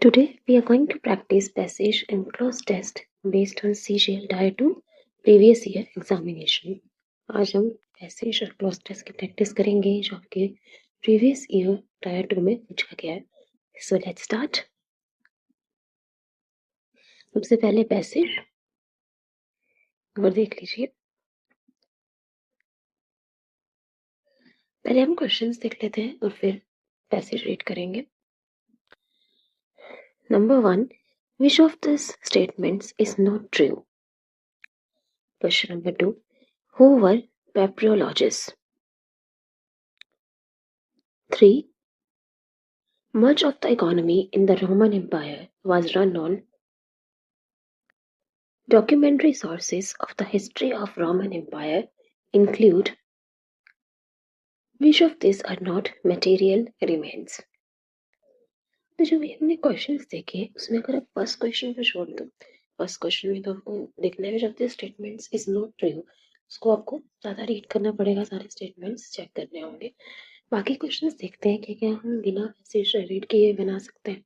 Today we are going to practice passage and clause test based on CGL Tier 2 previous year examination. आज हम passage और clause test की practice करेंगे जो आपके previous year Tier 2 में पूछा गया है. So let's start. सबसे पहले passage और देख लीजिए. पहले हम questions देख लेते हैं और फिर passage read करेंगे. Number 1. Which of these statements is not true? Question number 2. Who were papyrologists? 3. Much of the economy in the Roman Empire was run on documentary sources of the history of Roman Empire include which of these are not material remains. तो जो भी हमने questions देखे उसमें अगर आप first question पे छोड़ दो फर्स्ट क्वेश्चन में तो आपको देखना है जब this statements is not true उसको आपको ज़्यादा रीड करना पड़ेगा सारे स्टेटमेंट्स चेक करने होंगे बाकी क्वेश्चंस देखते हैं कि क्या हम बिना पैसेज रीड किए बना सकते हैं.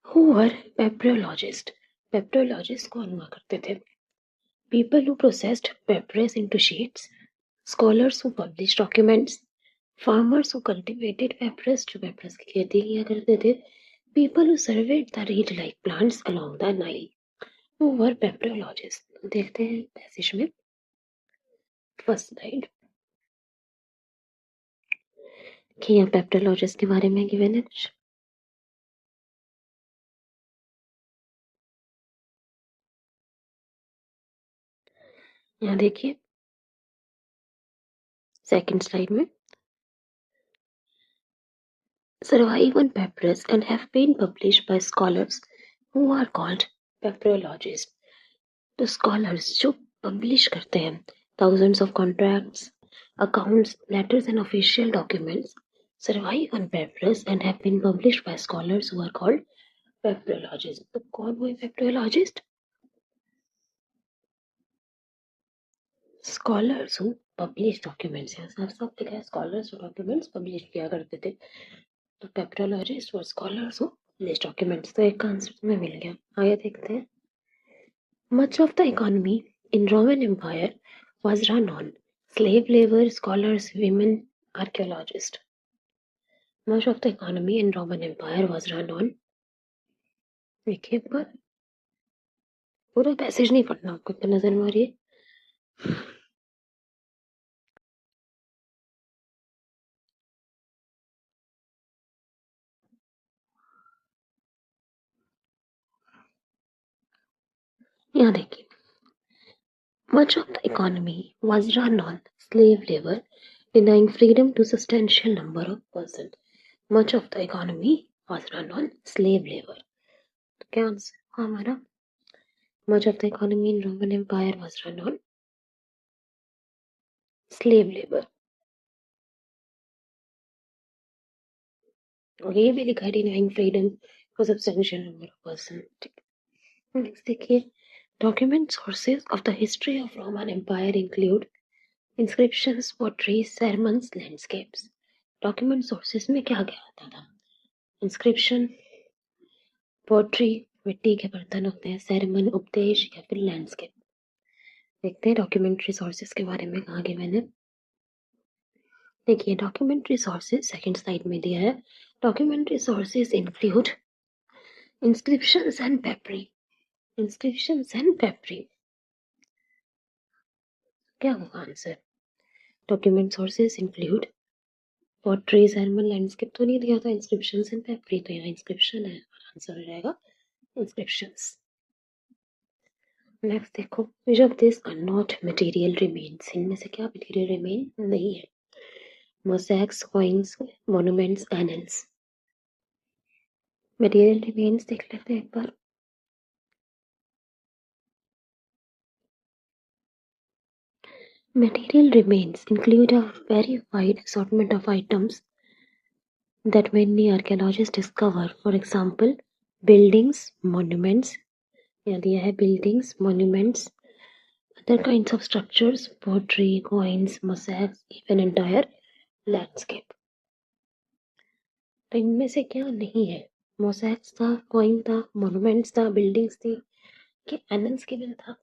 Who were papyrologists? Papyrologists कौन हुआ करते थे? People who processed papyrus into sheets, scholars who published documents, farmers who cultivated papyrus जो papyrus की खेती किया करते थे, people who surveyed the reed-like plants along the Nile. Who were papyrologists? देखते हैं पैसेज में फर्स्ट स्लाइड कि यहाँ papyrologist के बारे में गिवन है कुछ. यहाँ देखिए सेकंड स्लाइड में survive on papyrus and have been published by scholars who are called papyrologists. तो scholars जो publish करते हैं thousands of contracts, accounts, letters and official documents survive on papyrus and have been published by scholars who are called papyrologists. तो कौन हुए papyrologist? Scholars who publish documents. यहाँ साफ साफ लिखा है scholars who documents publish किया करते थे. तो papyrologists were scholars who publish documents. तो एक आंसर तुम्हें मिल गया. आगे देखते हैं. Much of the economy in Roman Empire was run on slave labor, scholars, women, archaeologists. Much of the economy in Roman Empire was run on. देखिए पर पूरा पैसेज नहीं पढ़ना आपको इतना नजर मारिए. यहाँ देखिए. Much of the economy was run on slave labor, denying freedom to substantial number of persons. Much of the economy was run on slave labor. तो क्या आंसर हमारा? Much of the economy in Roman Empire was run on slave labor. और ये भी लिखा है denying freedom for substantial number of persons. Next देखिए. Document sources of the history of Roman Empire include inscriptions, potteries, sermons, landscapes. Document sources में क्या क्या आता था? Inscription, पोट्री मिट्टी के बर्तन होते हैं, सेरेमन उपदेश या फिर लैंडस्केप. देखते हैं डॉक्यूमेंट्री सोर्सेज के बारे में कहाँ गिवन है. देखिए डॉक्यूमेंट्री सोर्सेज सेकंड स्लाइड में दिया है. Documentary sources include inscriptions and papyri. Inscriptions and papyri क्या होगा answer? Document sources include poetry, sermon, landscape तो नहीं दिया था. इंस्क्रिप्शंस एंड पेपरी तो यहाँ इंस्क्रिप्शन है. आंसर हो जाएगा इंस्क्रिप्शंस. नेक्स्ट देखो. Which of this are not material remains. इनमें से क्या मटेरियल रिमेन नहीं है? Mosaics, coins, monuments, annals. Material remains देख लेते हैं एक बार. Material remains include a very wide assortment of items that many archaeologists discover. For example, buildings, monuments, यहाँ दिया है buildings, monuments, other kinds of structures, pottery, coins, mosaics, even entire landscape. तो इनमें से क्या नहीं है? मोसैक्स था, कॉइन था, मोनूमेंट्स था, बिल्डिंग्स थी, कि एनल्स गिवन था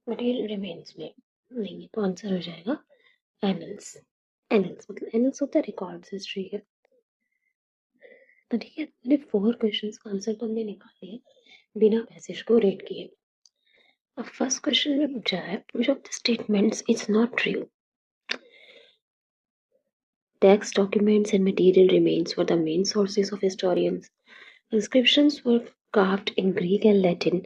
मटेरियल रिमेन्स में? नहीं, तो आंसर हो जाएगा एनल्स। एनल्स मतलब एनल्स होता है रिकॉर्ड्स, हिस्ट्री के। तो ठीक है, मैंने 4 क्वेश्चंस का आंसर तो हमने निकाल लिया बिना पैसेज को रेट किए। अब फर्स्ट क्वेश्चन में पूछा है which of the statements is not true? Text, documents, and material remains were the main sources of historians. Inscriptions were carved in Greek and Latin.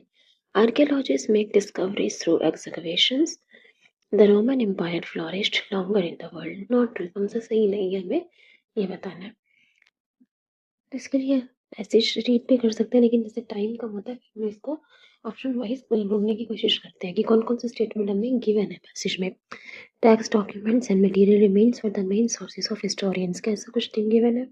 Archaeologists make discoveries through excavations. The Roman Empire flourished longer in the world. Not true. हमसे सही नहीं है, हमें ये बताना है। तो इसके लिए पैसेज रीड भी कर सकते हैं, लेकिन जैसे टाइम कम होता है फिर हम इसको ऑप्शन वाइज ढूंढने की कोशिश करते हैं कि कौन कौन से स्टेटमेंट हमें गिवन है पैसेज में। Text, documents and material remains for the main sources of historians, क्या ऐसा कुछ थिंग गिवन है?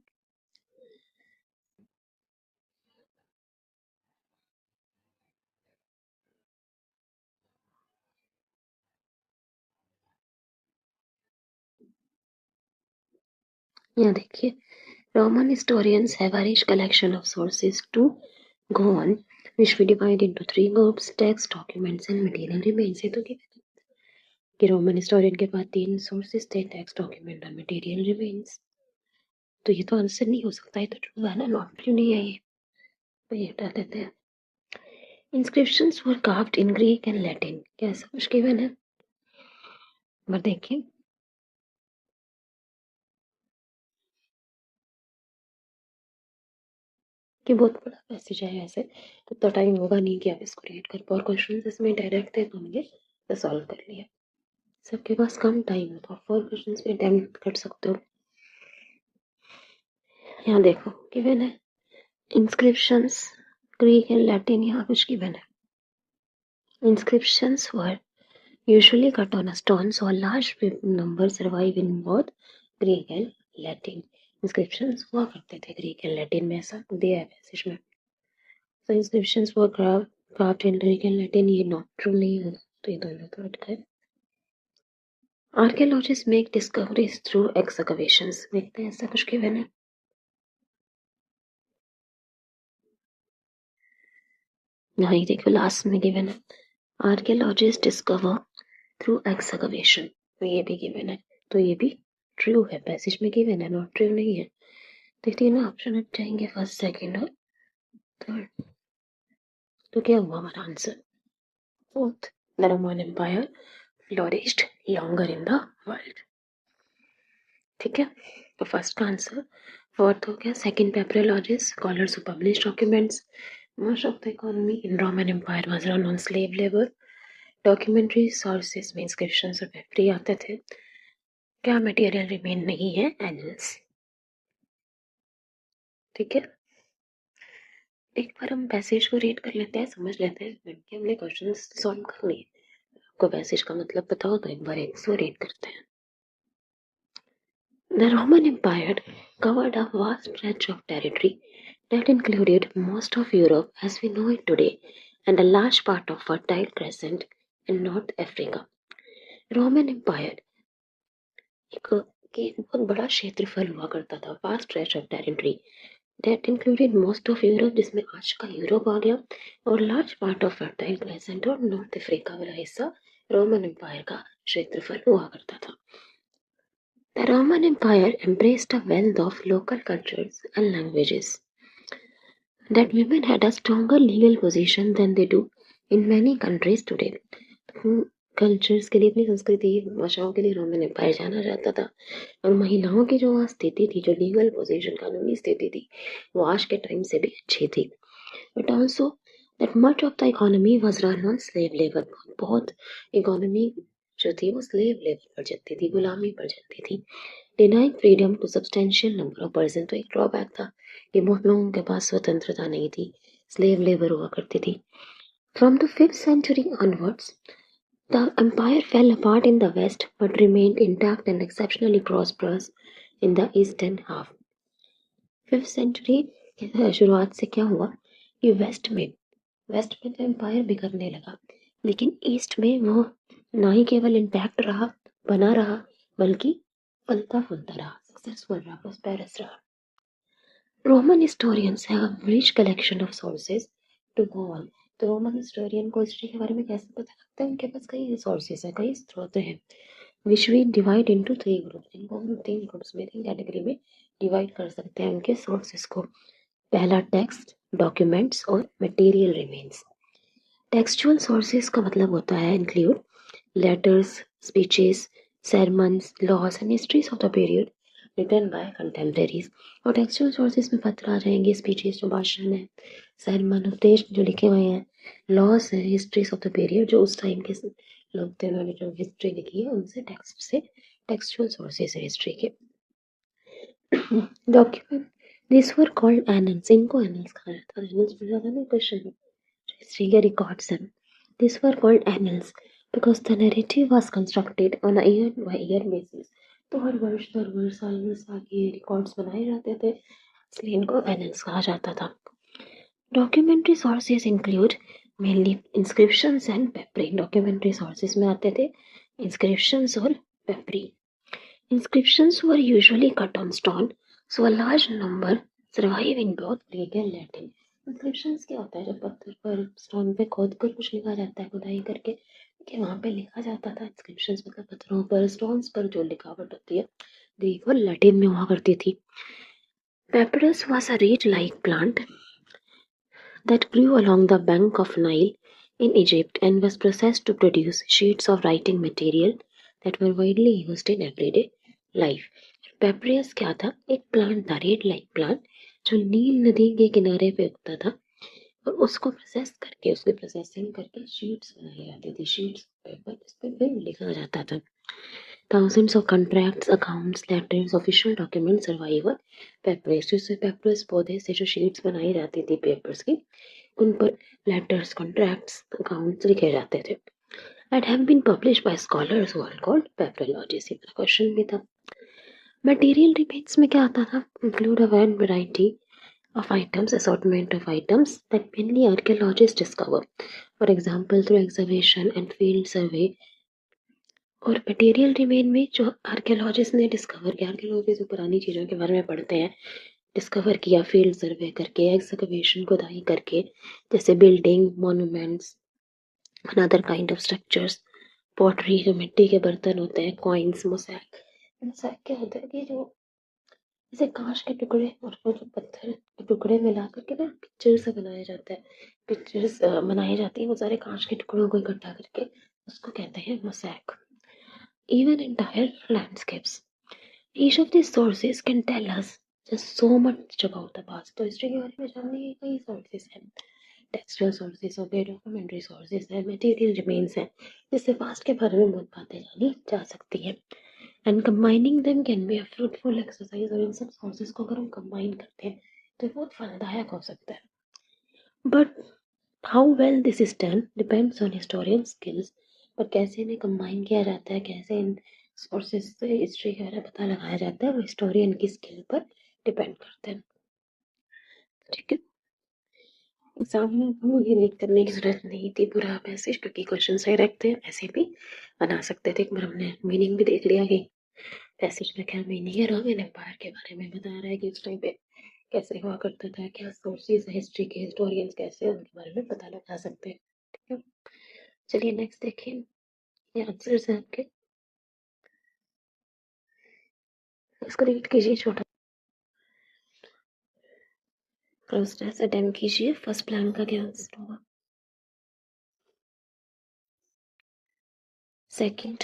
यहाँ देखिए, Roman historians have a rich collection of sources to go on, which we divide into 3 groups: text, documents, and material remains. ये तो कि Roman historian के पास 3 सोर्सेस थे: टेक्स्ट, डॉक्यूमेंट और मटेरियल रिमेन्स। तो ये तो आंसर नहीं हो सकता, ये तो ट्रू है ना, नॉट ट्रू नहीं है ये, तो ये हटा देते हैं। Inscriptions were carved in Greek and Latin, क्या ऐसा कुछ गिवन है? बट देखिए, कि बहुत बड़ा पैसेज है ऐसे, तो इतना टाइम होगा नहीं कि आप इसको रीड कर पाओ। और क्वेश्चन इसमें डायरेक्ट थे तो हमने तो सॉल्व कर लिया। सबके पास कम टाइम है तो आप 4 क्वेश्चंस पे अटेम्प्ट कर सकते हो। यहाँ देखो गिवन है इंस्क्रिप्शंस ग्रीक एंड लैटिन, यहाँ कुछ गिवन है। Inscriptions were usually cut on a stone, so a large number survive in both Greek and Latin. Inscriptions हुआ करते थे ग्रीक एंड लैटिन में, ऐसा दिया है पैसेज में। So inscriptions were carved in Greek and Latin, ये नॉट ट्रू नहीं होगा, तो ये दोनों तो अटका है। Archaeologists make discoveries through excavations, देखते हैं ऐसा कुछ गिवन है? नहीं, देखो लास्ट में गिवन है Archaeologists discover through excavation, तो ये भी गिवन है, तो ये भी ट्रू है, पैसेज में गिवन है, नॉट ट्रू नहीं है। तो तीनों ऑप्शन हट जाएंगे, फर्स्ट, सेकंड और थर्ड। तो क्या हुआ हमारा answer? Fourth, the Roman empire flourished longer in the world. ठीक है, तो फर्स्ट का आंसर। फोर्थ हो गया, second, papyrologist scholars who publish documents. Most of the economy in Roman empire was run on slave labour. Documentary sources में inscriptions और papyri आते थे। क्या मटेरियल रिमेन नहीं है? एनिमल्स। ठीक है, एक बार हम पैसेज को रीड कर लेते हैं, समझ लेते हैं कि हमने क्वेश्चन सॉल्व कर लिए। आपको पैसेज का मतलब पता हो तो एक बार एक सौ रीड करते हैं। The Roman Empire covered a vast stretch of territory that included most of Europe as we know it today and a large part of Fertile Crescent in North Africa. Roman Empire एक बहुत बड़ा क्षेत्रफल हुआ करता था, vast stretch of territory that included most of Europe, जिसमें आज का यूरोप आ गया, और large part of Fertile Crescent और नॉर्थ अफ्रीका वाला हिस्सा रोमन एम्पायर का क्षेत्रफल हुआ करता था। The Roman Empire embraced a wealth of local cultures and languages. That women had a stronger legal position than they do in many countries today. Cultures के लिए, अपनी संस्कृति भाषाओं के लिए रोमन एम्पायर जाना जाता था, और महिलाओं की जो वहाँ स्थिति थी, जो लीगल पोजीशन, कानूनी स्थिति थी, वो आज के टाइम से भी अच्छी थी। But also that much of the economy was run on slave labour, बहुत इकोनॉमी जो थी वो स्लेव लेबर पर चलती थी, गुलामी पर चलती थी। Denying freedom to substantial number of person, तो एक ड्रॉबैक था कि बहुत लोगों के पास स्वतंत्रता नहीं थी, स्लेव लेबर हुआ करती थी। From the 5th century onwards, the empire fell apart in the west but remained intact and exceptionally prosperous in the eastern half. 5th century की शुरुआत से क्या हुआ कि वेस्ट में तो एम्पायर बिखरने लगा, लेकिन ईस्ट में वो ना ही केवल इंटैक्ट रहा, बना रहा, बल्कि फलता फूलता रहा, सक्सेसफुल रहा, प्रॉस्पेरस रहा। Roman historians have a rich collection of sources to go on. तो रोमन हिस्टोरियन को हिस्ट्री के बारे में कैसे पता लगता है? उनके पास कई रिसोर्सेज है, कई स्रोत हैं, which we divide into 3 groups. इनको हम 3 ग्रुप्स में, 3 कैटेगरी में डिवाइड कर सकते हैं उनके सोर्सेज को। पहला टेक्स्ट, डॉक्यूमेंट्स और मटेरियल रिमेन्स। टेक्सचुअल सोर्सेज का मतलब होता है include letters, speeches, sermons, laws and histories of the period written by contemporaries। और टेक्सचुअल सोर्सेज में पत्र आ जाएंगे, स्पीचेस जो भाषण है, सरमन उपदेश जो लिखे हुए हैं, लॉस है, हिस्ट्रीज ऑफ द पीरियड जो उस टाइम के लोग थे, उन्होंने जो हिस्ट्री लिखी है उनसे टेक्सचुअल सोर्सेज है हिस्ट्री के। Document, this were called annuls. इनको एनल्स कहा जाता है। एनल्स पूछा था ना क्वेश्चन में, हिस्ट्री के रिकॉर्ड्स हैं। This were called annuls because the narrative was constructed on a year by year basis। तो हर वर्ष साल में साल के रिकॉर्ड्स बनाए जाते थे, इसलिए इनको एनल्स कहा जाता था। Documentary sources include mainly inscriptions and peppery. Documentary sources में आते थे इंस्क्रिप्शंस और peppery. Inscriptions were usually cut on stone, so a large number survive in both Greek and Latin। Inscriptions क्या होता है? जब पत्थर पर स्टोन पे खोद कर कुछ लिखा जाता है, खुदाई करके कि वहाँ पे लिखा जाता था। इंस्क्रिप्शंस मतलब पत्थरों पर, स्टोन्स पर जो लिखावट होती है, ग्रीक और लैटिन में हुआ करती थी। Papyrus was a reed-like plant that grew along the bank of Nile in Egypt and was processed to produce sheets of writing material that were widely used in everyday life। पेपरियस क्या था? एक plant था, red like plant, जो नील नदी के किनारे पे उगता था और उसको उसकी प्रोसेसिंग करके शीट्स बनाई जाती थी। शीट्स पेपर, इस पे फिर लिखा जाता था। Thousands of contracts, accounts, letters, official documents survive on papyrus। जिससे पेपरस पौधे से जो शीट्स बनाई जाती थी पेपर्स की, उन पर लेटर्स, कॉन्ट्रैक्ट्स, अकाउंट्स लिखे जाते थे। And have been published by scholars who are called papyrologist. ये क्वेश्चन भी था। मटेरियल रिमेन्स में क्या आता था? Include a wide variety of items, assortment of items that mainly archaeologists discover, for example through excavation and field survey। और material remain में जो आर्कियोलॉजिस्ट ने डिस्कवर किया, आर्कियोलॉजिस्ट जो पुरानी चीज़ों के बारे में पढ़ते हैं, डिस्कवर किया फील्ड सर्वे करके, एक्सकवेशन खुदाई करके, जैसे building, monuments, another kind of structures, pottery जो मिट्टी के बर्तन होते हैं, कॉइन्स, मोसैक। मोसैक क्या होता है कि जो जैसे कांच के टुकड़े और वो जो पत्थर के टुकड़े मिला करके ना पिक्चर से बनाया जाता है, पिक्चर्स बनाई जाती है वो सारे कांच के टुकड़ों को इकट्ठा करके, उसको कहते हैं mosaic. Even entire landscapes, each of these sources can tell us just so much about the past। तो हिस्ट्री के बारे में जानने के कई सोर्सेज हैं। टेक्सचुअल सोर्सेज हो गए, डॉक्यूमेंट्री सोर्सेज है, मटेरियल रिमेन्स है, जिससे पास्ट के बारे में बहुत बातें जानी जा सकती है। And combining them can be a fruitful exercise. और इन सब सोर्सेज को अगर हम कंबाइन करते हैं तो बहुत फलदायक हो सकता है। But how well this is done depends on historian skills. पर कैसे इन्हें कंबाइन किया जाता है, कैसे इन सोर्सेज से हिस्ट्री के बारे में पता लगाया जाता है, वो हिस्टोरियन की स्किल पर डिपेंड करते हैं। ठीक है, एग्जाम में हमको ये रीड करने की जरूरत नहीं थी पूरा पैसेज, क्योंकि क्वेश्चन सही रखते हैं, ऐसे भी बना सकते थे। एक बार हमने मीनिंग भी देख लिया कि पैसेज में क्या मीनिंग है। रोमन एम्पायर के बारे में बता रहा है कि उस टाइम पे कैसे हुआ करता था, क्या सोर्सेज है हिस्ट्री के, हिस्टोरियंस कैसे उनके बारे में पता लगा सकते हैं। ठीक है, चलिए नेक्स्ट देखिए, ये आंसर्स हैं आपके, इसको रीड कीजिए छोटा, फर्स्ट ऐसे अटेम्प्ट कीजिए। फर्स्ट प्लान का क्या आंसर होगा? Second,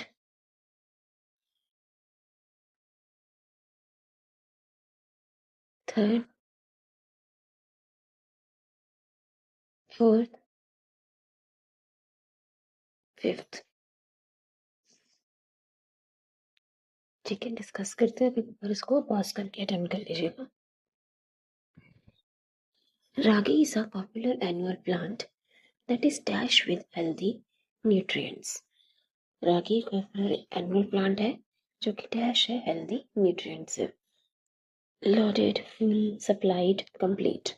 third, fourth, fifth. ठीक है, डिस्कस करते हैं, फिर इसको पॉज करके अटेम्प्ट कर लीजिएगा। Ragi is a popular annual plant that is dash with healthy nutrients। Ragi annual plant है जो कि डैश है हेल्दी न्यूट्रिएंट से। Loaded, full, supplied, complete.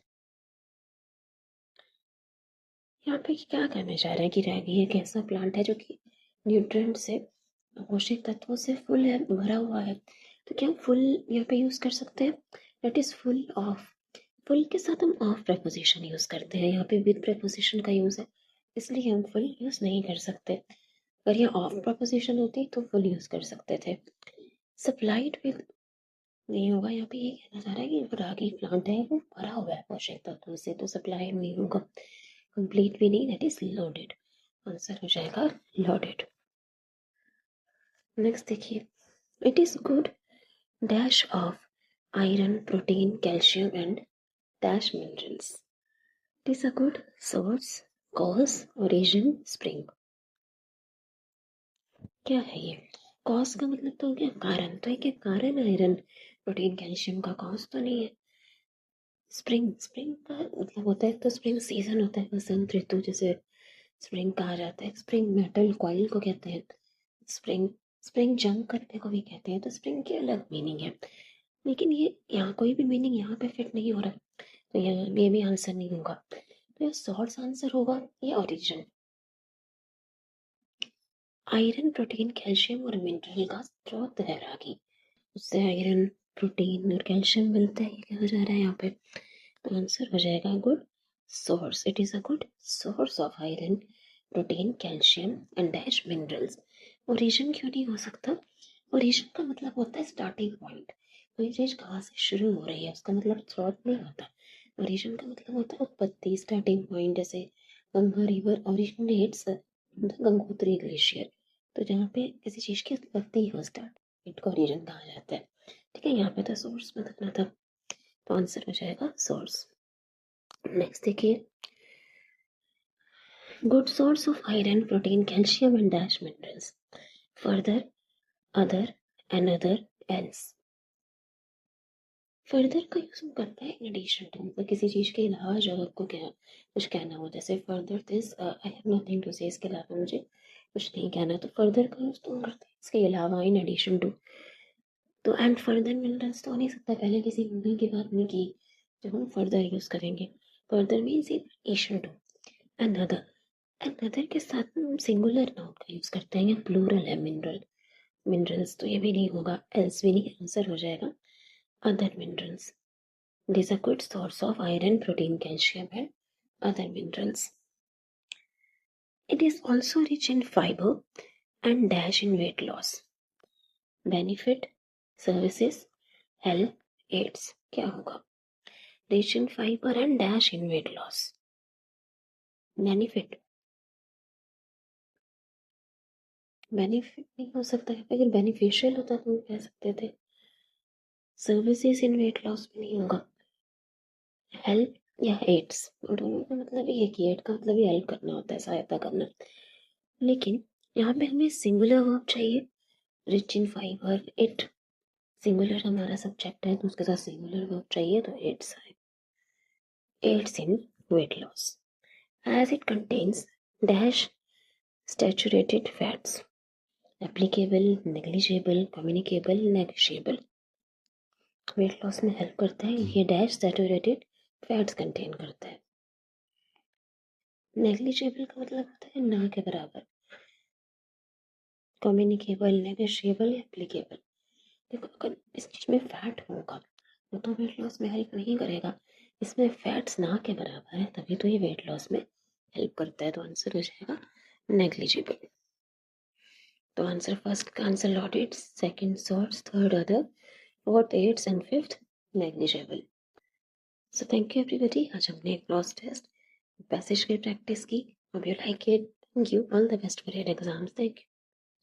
यहाँ पे क्या कहना चाह रहे हैं कि रागी एक ऐसा प्लांट है जो कि न्यूट्रिएंट से, पोषक तत्वों से फुल है, भरा हुआ है। तो क्या फुल यहाँ पे यूज कर सकते हैं? That is full of full के साथ हम ऑफ प्रेपोजिशन यूज करते हैं, यहाँ पे विद प्रेपोजिशन का यूज है, इसलिए हम फुल यूज नहीं कर सकते। अगर ये ऑफ प्रेपोजिशन होती तो फुल यूज कर सकते थे। सप्लाइड विद नहीं होगा, यहाँ पे ये कहना चाह रहा है कि रागी प्लांट है वो भरा हुआ है पोषक तत्वों से, तो सप्लाइड नहीं होगा। कंप्लीट भी नहीं, दैट इज लोडेड। आंसर हो जाएगा लोडेड। नेक्स्ट देखिए, it is good dash of iron, protein, calcium and dash minerals. It is a good source, cause, origin, spring. क्या है ये? कॉज का मतलब तो हो गया कारण, तो एक कारण आयरन, प्रोटीन, कैल्शियम का कॉज तो नहीं है। स्प्रिंग, स्प्रिंग का मतलब होता है, तो स्प्रिंग सीजन होता है, बसंत ऋतु जिसे स्प्रिंग कहा जाता है। स्प्रिंग मेटल कॉइल को कहते हैं स्प्रिंग। स्प्रिंग जंप करने को भी कहते हैं, तो स्प्रिंग की अलग मीनिंग है, लेकिन ये यहाँ कोई भी मीनिंग यहाँ पे फिट नहीं हो रहा, तो ये भी आंसर नहीं होगा। तो ये सोर्स आंसर होगा या ओरिजिन। आयरन, प्रोटीन, कैल्शियम और मिनरल का स्रोत है रागी, उससे आयरन, प्रोटीन और कैल्शियम मिलता है, ये कहा जा रहा है यहाँ पे। तो आंसर हो जाएगा good source. It is a good source of iron, protein, calcium and dash minerals. Origin क्यों नहीं हो सकता? ओरिजिन का मतलब होता है स्टार्टिंग पॉइंट, कोई चीज कहाँ से शुरू हो रही है उसका मतलब स्रोत नहीं होता। ओरिजिन का मतलब होता है उत्पत्ति, स्टार्टिंग पॉइंट। जैसे Ganga river originates Gangotri glacier, तो जहाँ पे किसी चीज की उत्पत्ति हो, स्टार्ट, इट को ओरिजिन कहा जाता है। ठीक है, यहाँ पे तो सोर्स में रखना था, तो आंसर हो जाएगा सोर्स। नेक्स्ट देखिए, good source of iron, protein, calcium and dash minerals. Further, other, another, else. Further का यूज हम करते हैं इन एडिशन टू, मतलब किसी चीज के अलावा जब आपको क्या कुछ कहना हो, जैसे further this I have nothing to say, इसके अलावा मुझे कुछ नहीं कहना, तो फर्दर का यूज तो हम करते हैं इसके अलावा, इन एडिशन टू। तो एंड फर्दर मिनरल्स तो हो नहीं सकता, पहले किसी मिनरल की बात नहीं की जो हम फर्दर यूज करेंगे। Further means in addition to. Another, another के साथ हम सिंगुलर नाउन का यूज करते हैं, या प्लूरल है मिनरल, मिनरल्स, तो ये भी नहीं होगा, एल्स भी नहीं, आंसर हो जाएगा other minerals. It is a good source of iron, protein, calcium and other minerals. It is also rich in fiber and dash in weight loss. Benefit, services, help, aids. क्या होगा? Rich in fiber and dash in weight loss. Benefit, benefit नहीं हो सकता है, अगर beneficial होता तो हम कह सकते थे। सर्विसेज इन वेट लॉस में नहीं होगा। हेल्प या एड्स, दोनों का मतलब ये कि एड का मतलब ये हेल्प करना होता है, सहायता करना, लेकिन यहाँ पे हमें सिंगुलर वर्ब चाहिए। Rich in fibre, it singular हमारा सब्जेक्ट है, तो उसके साथ सिंगुलर वर्ब चाहिए, तो इट्स है। Aids in weight loss as it contains dash saturated fats. Applicable, negligible, communicable, negotiable. Weight loss में हेल्प करता है, ये डैश सैचुरेटेड फैट्स कंटेन करता है। नेग्लिजिबल का मतलब होता है ना के बराबर। Communicable, negotiable, applicable. देखो, अगर इस चीज में फैट होगा वो तो वेट लॉस में हेल्प नहीं करेगा, इसमें फैट्स ना के बराबर है, तभी तो ये वेट लॉस में हेल्प करता है, तो आंसर हो जाएगा नेग्लिजिबल। तो आंसर फर्स्ट का answer loaded, second source, third other, fourth aids and fifth negligible. So thank you everybody, आज हमने एक ग्लॉस टेस्ट पैसेज की प्रैक्टिस की। Hope you like it. Thank you, all the best for your exams. Thank you.